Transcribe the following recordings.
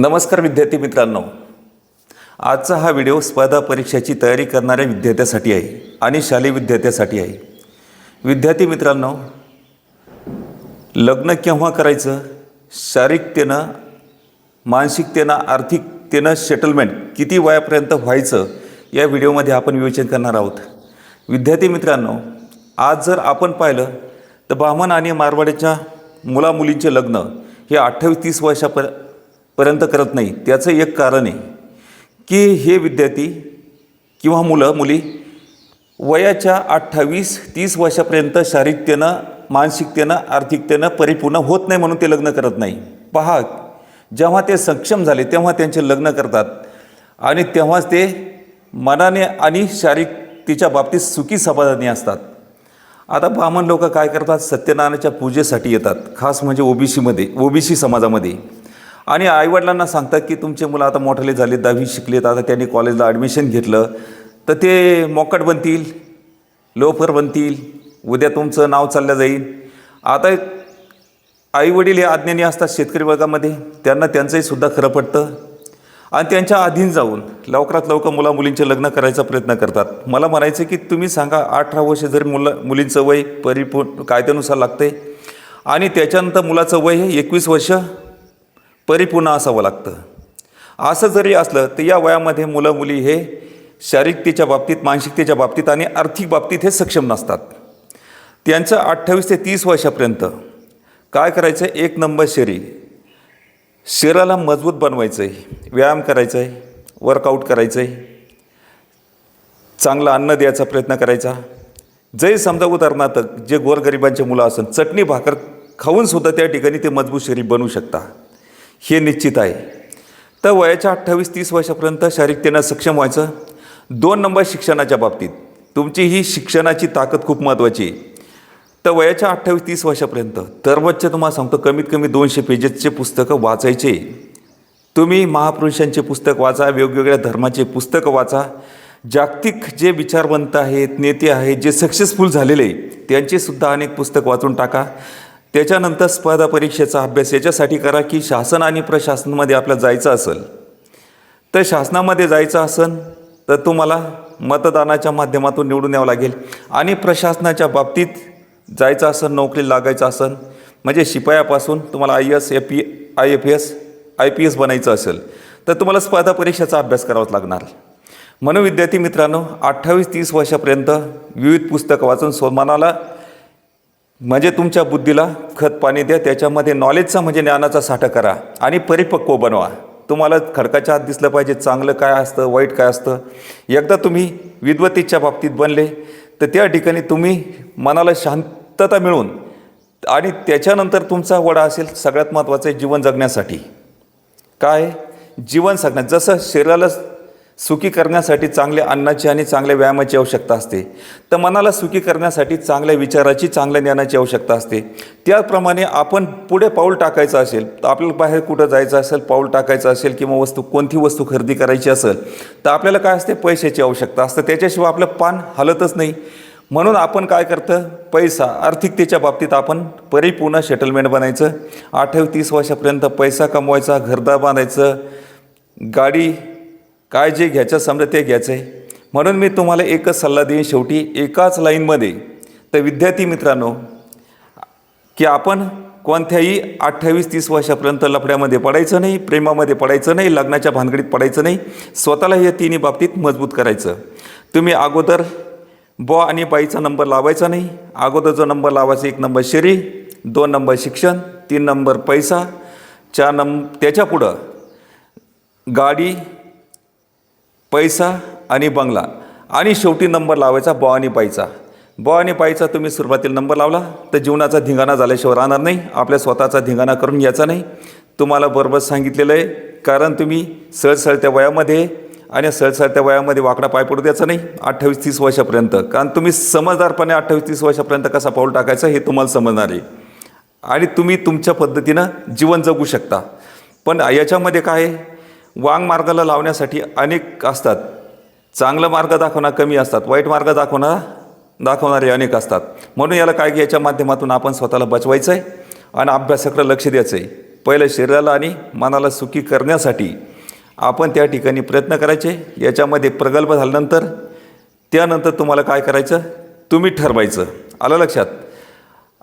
नमस्कार विद्यार्थी मित्रांनो, आजचा हा व्हिडिओ स्पर्धा परीक्षेची तयारी करणाऱ्या विद्यार्थ्यासाठी आहे आणि शालेय विद्यार्थ्यासाठी आहे। विद्यार्थी मित्रांनो, लग्न केव्हा करायचं, शारीरिकतेनं, मानसिकतेनं, आर्थिकतेनं सेटलमेंट किती वयापर्यंत व्हायचं या व्हिडिओमध्ये आपण विवेचन करणार आहोत। विद्यार्थी मित्रांनो, आज जर आपण पाहिलं तर ब्राह्मण आणि मारवाड्याच्या मुलामुलींचे लग्न हे 28-30 वर्षापर्यंत करत नाही। त्याचं एक कारण आहे की हे विद्यार्थी किंवा मुलं मुली वयाच्या 28-30 वर्षापर्यंत शारीरिकतेनं, मानसिकतेनं, आर्थिकतेनं परिपूर्ण होत नाही म्हणून ते लग्न करत नाही। पहा, जेव्हा ते सक्षम झाले तेव्हा त्यांचे लग्न करतात आणि तेव्हाच ते मनाने आणि शारीरिकतेच्या बाबतीत सुखी समाधानी असतात। आता ब्राह्मण लोक काय करतात, सत्यनारायणाच्या पूजेसाठी येतात, खास म्हणजे ओबीसी समाजामध्ये, आणि आईवडिलांना सांगतात की तुमचे मुलं आता मोठे झाले, 10वी शिकलेत, आता त्यांनी कॉलेजला ॲडमिशन घेतलं तर ते मोकट बनतील, लोफर बनतील, उद्या तुमचं नाव चाललं जाईल। आता आईवडील हे अज्ञानी असतात शेतकरी वर्गामध्ये, त्यांना त्यांचंही सुद्धा खरं पडतं आणि त्यांच्या अधीन जाऊन लवकरात लवकर मुलामुलींचे लग्न करायचा प्रयत्न करतात। मला म्हणायचं की तुम्ही सांगा, 18 वर्ष जर मुलींचं वय परिपूर्ण कायद्यानुसार लागतं आहे आणि त्याच्यानंतर मुलाचं वय हे 21 वर्ष परिपूर्ण असावं लागतं। असं जरी असलं तर या वयामध्ये मुलं मुली हे शारीरिकतेच्या बाबतीत, मानसिकतेच्या बाबतीत आणि आर्थिक बाबतीत हे सक्षम नसतात। त्यांचं 28 ते 30 वर्षापर्यंत काय करायचं, एक नंबर शरीराला मजबूत बनवायचं आहे, व्यायाम करायचा आहे, वर्कआउट करायचं आहे, चांगलं अन्न द्यायचा प्रयत्न करायचा। जरी समजा उदाहरणार्थ जे गोरगरिबांचे मुलं असेल, चटणी भाकर खाऊनसुद्धा त्या ठिकाणी ते मजबूत शरीर बनवू शकता, हे निश्चित आहे। तर वयाच्या 28-30 वर्षापर्यंत शारीरिकतेनं सक्षम व्हायचं। 2 नंबर शिक्षणाच्या बाबतीत तुमची ही शिक्षणाची ताकद खूप महत्त्वाची आहे। तर वयाच्या 28-30 वर्षापर्यंत सर्वोच्च तुम्हाला सांगतो, कमीत कमी 200 पेजेसचे पुस्तकं वाचायचे। तुम्ही महापुरुषांचे पुस्तक वाचा, वेगवेगळ्या धर्माचे पुस्तकं वाचा, जागतिक जे विचारवंत आहेत, नेते आहेत, जे सक्सेसफुल झालेले त्यांचेसुद्धा अनेक पुस्तक वाचून टाका। त्याच्यानंतर स्पर्धा परीक्षेचा अभ्यास याच्यासाठी करा की शासन आणि प्रशासनामध्ये आपल्याला जायचं असेल तर शासनामध्ये जायचं असेल तर तुम्हाला मतदानाच्या माध्यमातून निवडून यावं लागेल, आणि प्रशासनाच्या बाबतीत जायचं असेल, नोकरी लागायचं असेल म्हणजे शिपायापासून तुम्हाला IAS, IFS, IPS बनायचं असेल तर तुम्हाला स्पर्धा परीक्षेचा अभ्यास करावाच लागणार। म्हणून विद्यार्थी मित्रांनो, 28-30 वर्षापर्यंत विविध पुस्तकं वाचून स्वमनाला म्हणजे तुमच्या बुद्धीला खत पाणी द्या, त्याच्यामध्ये नॉलेजचा म्हणजे ज्ञानाचा साठा करा आणि परिपक्व बनवा। तुम्हाला खडकाच्या आत दिसलं पाहिजे चांगलं काय असतं, वाईट काय असतं। एकदा तुम्ही विद्वत्तेच्या बाबतीत बनले तर त्या ठिकाणी तुम्ही मनाला शांतता मिळून, आणि त्याच्यानंतर तुमचा वडा असेल सगळ्यात महत्त्वाचं आहे जीवन जगण्यासाठी। काय जीवन जगण्यात जसं शरीराला सुखी करण्यासाठी चांगल्या अन्नाची आणि चांगल्या व्यायामाची आवश्यकता असते, तर मनाला सुखी करण्यासाठी चांगल्या विचाराची, चांगल्या ज्ञानाची आवश्यकता असते। त्याप्रमाणे आपण पुढे पाऊल टाकायचं असेल तर आपल्याला बाहेर कुठं जायचं असेल, पाऊल टाकायचं असेल किंवा कोणती वस्तू खरेदी करायची असेल तर आपल्याला काय असते, पैशाची आवश्यकता असते, त्याच्याशिवाय आपलं पान हलतच नाही। म्हणून आपण काय करतं, पैसा, आर्थिकतेच्या बाबतीत आपण परिपूर्ण सेटलमेंट बनायचं। 28-30 वर्षापर्यंत पैसा कमवायचा, घरदार बांधायचं, गाडी काय जे घ्यायचं समजा ते घ्यायचं आहे। म्हणून मी तुम्हाला एकच सल्ला देईन शेवटी एकाच लाईनमध्ये, तर विद्यार्थी मित्रांनो, की आपण कोणत्याही 28-30 वर्षापर्यंत लफड्यामध्ये पडायचं नाही, प्रेमामध्ये पडायचं नाही, लग्नाच्या भानगडीत पडायचं नाही। स्वतःला या तिन्ही बाबतीत मजबूत करायचं। तुम्ही अगोदर आणि बाईचा नंबर लावायचा नाही। अगोदर जो नंबर लावायचा, 1 नंबर शरीर, 2 नंबर शिक्षण, 3 नंबर पैसा, 4 नंबर त्याच्यापुढं गाडी, पैसा आणि बंगला, आणि शेवटी नंबर लावायचा आणि बाईचा। तुम्ही सुरुवातीला नंबर लावला तर जीवनाचा धिंगाणा झाल्याशिवाय राहणार नाही। आपल्या स्वतःचा धिंगाणा करून यायचा नाही। तुम्हाला बरोबर सांगितलेलं आहे, कारण तुम्ही सळसळत्या वयामध्ये आणि सळसळत्या वयामध्ये वाकडा पाय पडू द्यायचा नाही 28-30 वर्षापर्यंत, कारण तुम्ही समजदारपणे 28-30 वर्षापर्यंत कसा पाऊल टाकायचं हे तुम्हाला समजणार आहे आणि तुम्ही तुमच्या पद्धतीनं जीवन जगू शकता। पण याच्यामध्ये काय आहे, वांग मार्गाला लावण्यासाठी अनेक असतात, चांगला मार्ग दाखवणारे कमी असतात, वाईट मार्ग दाखवणारे अनेक असतात। म्हणून याला काय, याच्या माध्यमातून आपण स्वतःला बचवायचं आहे आणि अभ्यासाकडे लक्ष द्यायचं आहे। पहिलं शरीराला आणि मनाला सुखी करण्यासाठी आपण त्या ठिकाणी प्रयत्न करायचे. याच्यामध्ये प्रगल्भ झाल्यानंतर त्यानंतर तुम्हाला काय करायचं तुम्ही ठरवायचं. आलं लक्षात.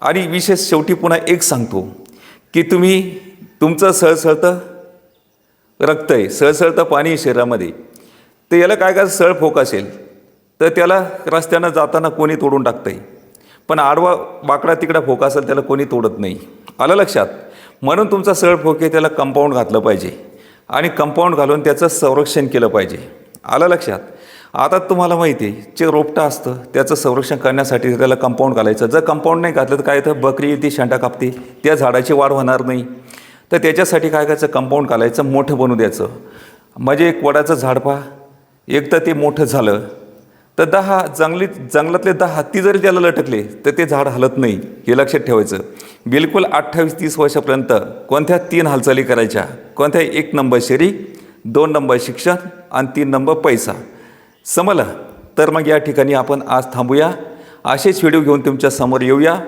आणि विशेष शेवटी पुन्हा एक सांगतो की तुम्ही तुमचं सळसळतं रक्त आहे, सळसळतं पाणी आहे शरीरामध्ये, तर याला काय करायचं सळफोक असेल तर त्याला रस्त्यानं जाताना कोणी तोडून टाकतं आहे, पण आडवा वाकडा तिकडा फोक असेल त्याला कोणी तोडत नाही. आलं लक्षात. म्हणून तुमचा सळफोक आहे त्याला कंपाऊंड घातलं पाहिजे आणि कंपाऊंड घालून त्याचं संरक्षण केलं पाहिजे. आलं लक्षात. आता तुम्हाला माहिती आहे जे रोपटं असतं त्याचं संरक्षण करण्यासाठी त्याला कंपाऊंड घालायचं. जर कंपाऊंड नाही घातलं तर काय तर बकरी ती शेंडा कापते, त्या झाडाची वाढ होणार नाही. तर त्याच्यासाठी काय करायचं कंपाऊंड घालायचं, मोठं बनवू द्यायचं. म्हणजे एक वडाचं झाड पहा, एक तर ते मोठं झालं तर 10 जंगलातले 10 हत्ती जरी त्याला लटकले तर ते झाड हलत नाही, हे लक्षात ठेवायचं. बिलकुल 28-30 वर्षापर्यंत कोणत्या 3 हालचाली करायच्या. कोणत्या 1 नंबर शरीर, 2 नंबर शिक्षण आणि 3 नंबर पैसा. समजलं. तर मग या ठिकाणी आपण आज थांबूया. असेच व्हिडिओ घेऊन तुमच्या समोर येऊया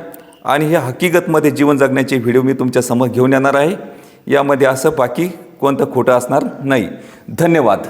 आणि हे हकीकतमध्ये जीवन जगण्याचे व्हिडिओ मी तुमच्या समोर घेऊन येणार आहे. यामध्ये असं बाकी कोणतं खोटं असणार नाही. धन्यवाद.